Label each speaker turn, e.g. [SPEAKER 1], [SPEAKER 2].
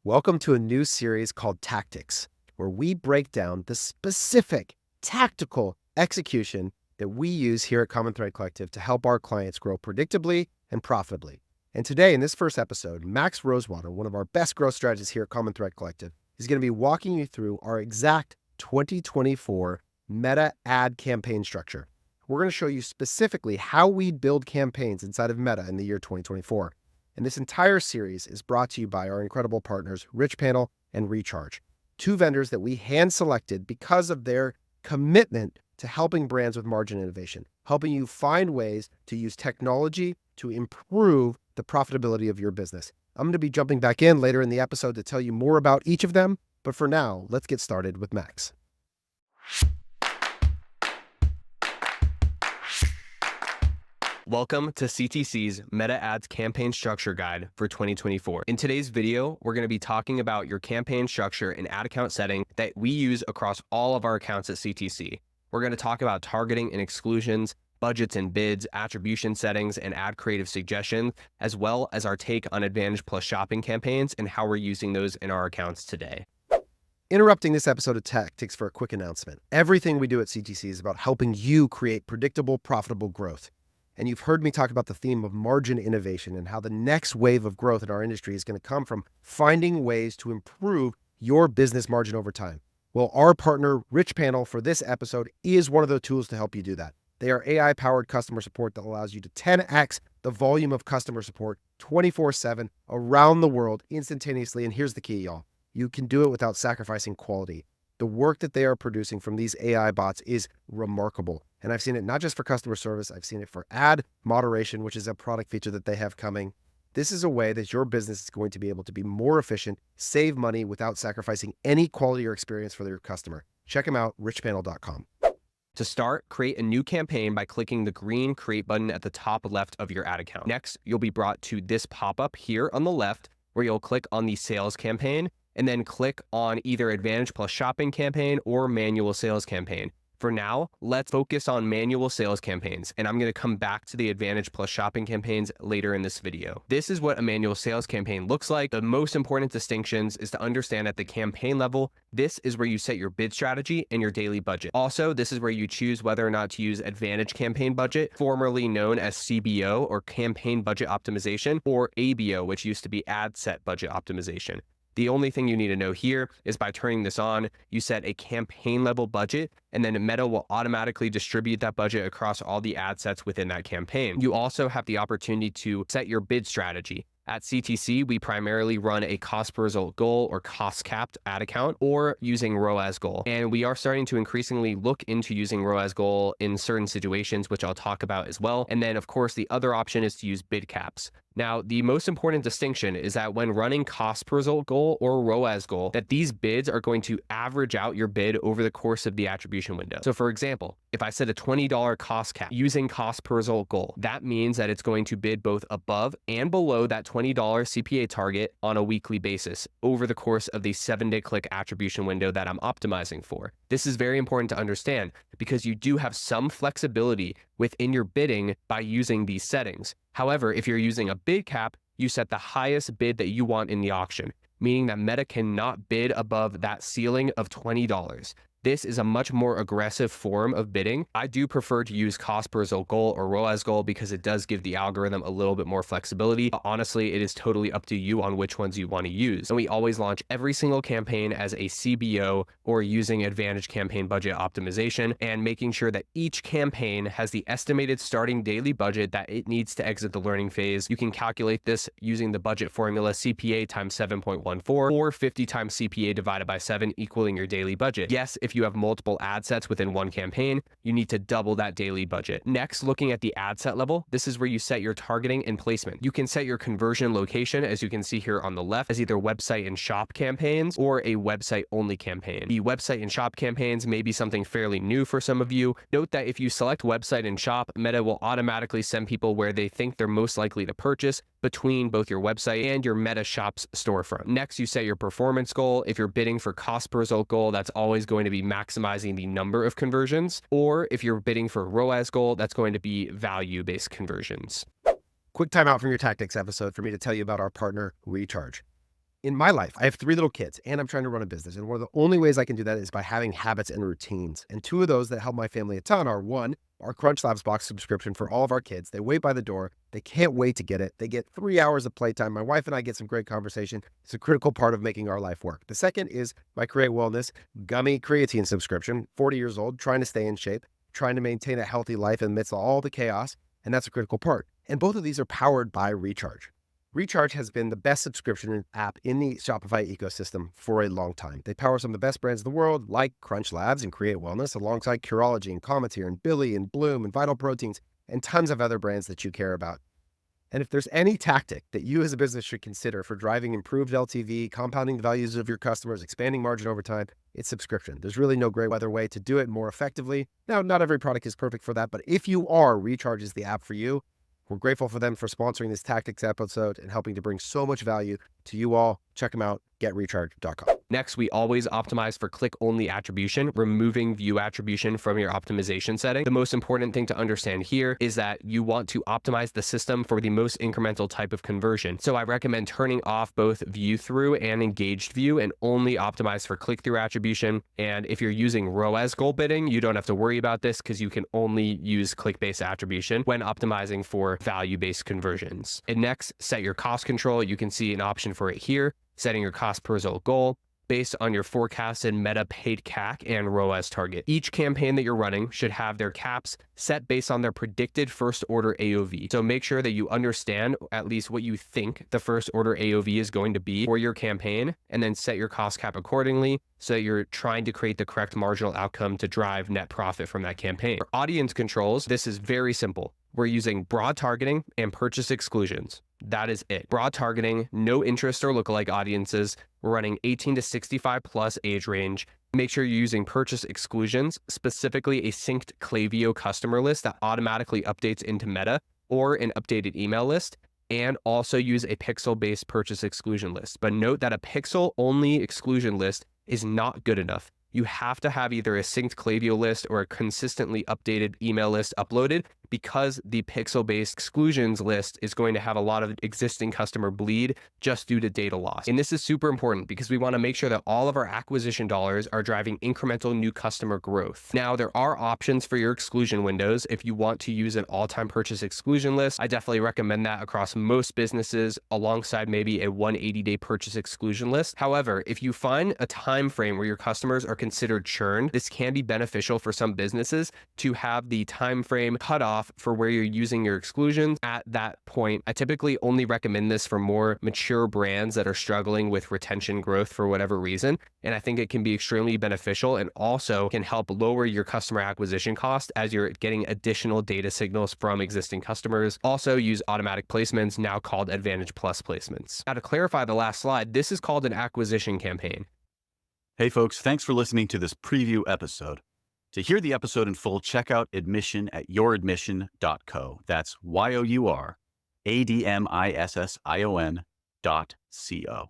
[SPEAKER 1] Welcome to a new series called Tactics, where we break down the specific tactical execution that we use here at Common Thread Collective to help our clients grow predictably and profitably. And today, in this first episode, Max Rosewater, one of our best growth strategists here at Common Thread Collective, is going to be walking you through our exact 2024 Meta ad campaign structure. We're going to show you specifically how we build campaigns inside of Meta in the year 2024. And this entire series is brought to you by our incredible partners, Richpanel and Recharge, two vendors that we hand-selected because of their commitment to helping brands with margin innovation, helping you find ways to use technology to improve the profitability of your business. I'm going to be jumping back in later in the episode to tell you more about each of them, but for now, let's get started with Max.
[SPEAKER 2] Welcome to CTC's Meta Ads Campaign Structure Guide for 2024. In today's video, we're going to be talking about your campaign structure and ad account setting that we use across all of our accounts at CTC. We're going to talk about targeting and exclusions, budgets and bids, attribution settings, and ad creative suggestions, as well as our take on Advantage Plus shopping campaigns and how we're using those in our accounts today.
[SPEAKER 1] Interrupting this episode of Tactics for a quick announcement. Everything we do at CTC is about helping you create predictable, profitable growth. And you've heard me talk about the theme of margin innovation and how the next wave of growth in our industry is going to come from finding ways to improve your business margin over time. Well, our partner, Richpanel, for this episode is one of the tools to help you do that. They are AI-powered customer support that allows you to 10x the volume of customer support 24/7 around the world instantaneously. And here's the key, y'all. You can do it without sacrificing quality. The work that they are producing from these AI bots is remarkable. And I've seen it not just for customer service, I've seen it for ad moderation, which is a product feature that they have coming. This is a way that your business is going to be able to be more efficient, save money without sacrificing any quality or experience for your customer. Check them out, richpanel.com.
[SPEAKER 2] To start, create a new campaign by clicking the green Create button at the top left of your ad account. Next, you'll be brought to this pop-up here on the left, where you'll click on the Sales campaign, and then click on either Advantage Plus shopping campaign or manual sales campaign. For now, let's focus on manual sales campaigns, and I'm going to come back to the Advantage Plus shopping campaigns later in this video. This is what a manual sales campaign looks like. The most important distinctions is to understand at the campaign level, this is where you set your bid strategy and your daily budget. Also, this is where you choose whether or not to use Advantage Campaign Budget, formerly known as CBO or Campaign Budget Optimization, or ABO, which used to be Ad Set Budget Optimization. The only thing you need to know here is by turning this on, you set a campaign level budget, and then Meta will automatically distribute that budget across all the ad sets within that campaign. You also have the opportunity to set your bid strategy. At CTC, we primarily run a cost per result goal or cost capped ad account or using ROAS goal. And we are starting to increasingly look into using ROAS goal in certain situations, which I'll talk about as well. And then of course, the other option is to use bid caps. Now, the most important distinction is that when running cost per result goal or ROAS goal, that these bids are going to average out your bid over the course of the attribution window. So for example, if I set a $20 cost cap using cost per result goal, that means that it's going to bid both above and below that $20 CPA target on a weekly basis over the course of the 7-day click attribution window that I'm optimizing for. This is very important to understand because you do have some flexibility within your bidding by using these settings. However, if you're using a bid cap, you set the highest bid that you want in the auction, meaning that Meta cannot bid above that ceiling of $20. This is a much more aggressive form of bidding. I do prefer to use cost per result goal or ROAS goal because it does give the algorithm a little bit more flexibility. But honestly, it is totally up to you on which ones you want to use. And we always launch every single campaign as a CBO or using Advantage Campaign Budget Optimization and making sure that each campaign has the estimated starting daily budget that it needs to exit the learning phase. You can calculate this using the budget formula CPA times 7.14 or 50 times CPA divided by 7 equaling your daily budget. Yes, if you have multiple ad sets within one campaign, you need to double that daily budget. Next, looking at the ad set level, this is where you set your targeting and placement. You can set your conversion location, as you can see here on the left, as either website and shop campaigns or a website only campaign. The website and shop campaigns may be something fairly new for some of you. Note that if you select website and shop, Meta will automatically send people where they think they're most likely to purchase between both your website and your Meta Shops storefront. Next, you set your performance goal. If you're bidding for cost per result goal, that's always going to be maximizing the number of conversions. Or if you're bidding for ROAS goal, that's going to be value-based conversions.
[SPEAKER 1] Quick timeout from your Tactics episode for me to tell you about our partner, Recharge. In my life, I have 3 little kids and I'm trying to run a business. And one of the only ways I can do that is by having habits and routines. And 2 of those that help my family a ton are, 1, our Crunch Labs box subscription for all of our kids. They wait by the door. They can't wait to get it. They get 3 hours of playtime. My wife and I get some great conversation. It's a critical part of making our life work. The second is my Create Wellness gummy creatine subscription. 40 years old, trying to stay in shape, trying to maintain a healthy life amidst all the chaos. And that's a critical part. And both of these are powered by Recharge. Recharge has been the best subscription app in the Shopify ecosystem for a long time. They power some of the best brands in the world, like Crunch Labs and Create Wellness, alongside Curology and Cometeer and Billy and Bloom and Vital Proteins and tons of other brands that you care about. And if there's any tactic that you as a business should consider for driving improved LTV, compounding the values of your customers, expanding margin over time, it's subscription. There's really no great other way to do it more effectively. Now, not every product is perfect for that, but if you are, Recharge is the app for you. We're grateful for them for sponsoring this Tactics episode and helping to bring so much value to you all. Check them out, getrecharge.com.
[SPEAKER 2] Next, we always optimize for click-only attribution, removing view attribution from your optimization setting. The most important thing to understand here is that you want to optimize the system for the most incremental type of conversion. So I recommend turning off both view through and engaged view and only optimize for click-through attribution. And if you're using ROAS goal bidding, you don't have to worry about this because you can only use click-based attribution when optimizing for value-based conversions. And next, set your cost control. You can see an option for it here, setting your cost per result goal based on your forecasted Meta paid CAC and ROAS target. Each campaign that you're running should have their caps set based on their predicted first order AOV. So make sure that you understand at least what you think the first order AOV is going to be for your campaign, and then set your cost cap accordingly so that you're trying to create the correct marginal outcome to drive net profit from that campaign. For audience controls, this is very simple. We're using broad targeting and purchase exclusions. That is it. Broad targeting, no interest or lookalike audiences. We're running 18 to 65 plus age range. Make sure you're using purchase exclusions, specifically a synced Klaviyo customer list that automatically updates into Meta or an updated email list, and also use a pixel-based purchase exclusion list. But note that a pixel-only exclusion list is not good enough. You have to have either a synced Klaviyo list or a consistently updated email list uploaded, because the pixel-based exclusions list is going to have a lot of existing customer bleed just due to data loss. And this is super important because we want to make sure that all of our acquisition dollars are driving incremental new customer growth. Now, there are options for your exclusion windows. If you want to use an all-time purchase exclusion list, I definitely recommend that across most businesses, alongside maybe a 180-day purchase exclusion list. However, if you find a time frame where your customers are considered churned, this can be beneficial for some businesses to have the time frame cut off for where you're using your exclusions at that point. I typically only recommend this for more mature brands that are struggling with retention growth for whatever reason. And I think it can be extremely beneficial and also can help lower your customer acquisition cost as you're getting additional data signals from existing customers. Also use automatic placements, now called Advantage Plus placements. Now, to clarify the last slide, this is called an acquisition campaign.
[SPEAKER 3] Hey folks, thanks for listening to this preview episode. To hear the episode in full, check out Admission at youradmission.co. That's YOURADMISSION.co.